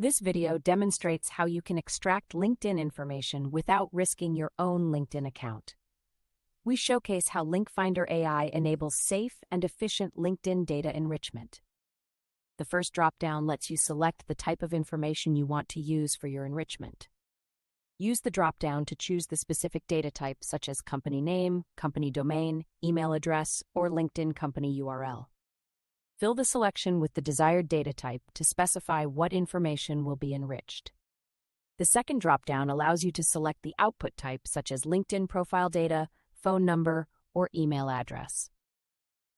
This video demonstrates how you can extract LinkedIn information without risking your own LinkedIn account. We showcase how LinkFinder AI enables safe and efficient LinkedIn data enrichment. The first dropdown lets you select the type of information you want to use for your enrichment. Use the dropdown to choose the specific data type such as company name, company domain, email address, or LinkedIn company URL. Fill the selection with the desired data type to specify what information will be enriched. The second dropdown allows you to select the output type such as LinkedIn profile data, phone number, or email address.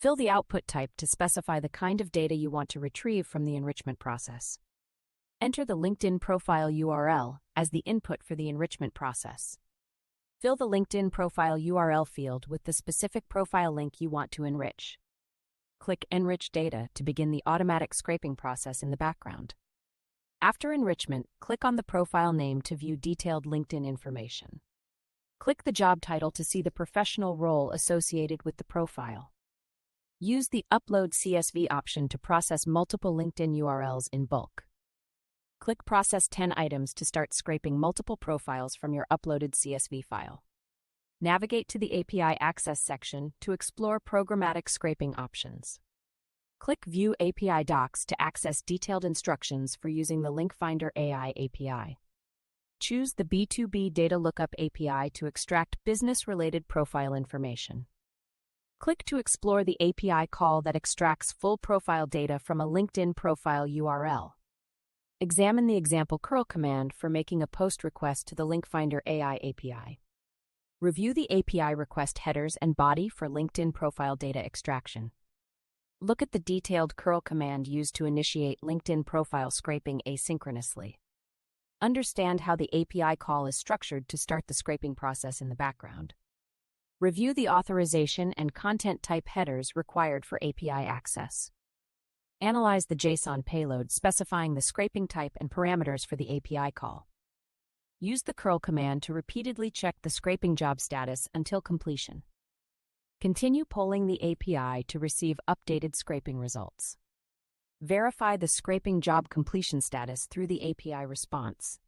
Fill the output type to specify the kind of data you want to retrieve from the enrichment process. Enter the LinkedIn profile URL as the input for the enrichment process. Fill the LinkedIn profile URL field with the specific profile link you want to enrich. Click Enrich Data to begin the automatic scraping process in the background. After enrichment, click on the profile name to view detailed LinkedIn information. Click the job title to see the professional role associated with the profile. Use the Upload CSV option to process multiple LinkedIn URLs in bulk. Click Process 10 items to start scraping multiple profiles from your uploaded CSV file. Navigate to the API Access section to explore programmatic scraping options. Click View API Docs to access detailed instructions for using the LinkFinder AI API. Choose the B2B Data Lookup API to extract business-related profile information. Click to explore the API call that extracts full profile data from a LinkedIn profile URL. Examine the example curl command for making a post request to the LinkFinder AI API. Review the API request headers and body for LinkedIn profile data extraction. Look at the detailed curl command used to initiate LinkedIn profile scraping asynchronously. Understand how the API call is structured to start the scraping process in the background. Review the authorization and content type headers required for API access. Analyze the JSON payload specifying the scraping type and parameters for the API call. Use the curl command to repeatedly check the scraping job status until completion. Continue polling the API to receive updated scraping results. Verify the scraping job completion status through the API response.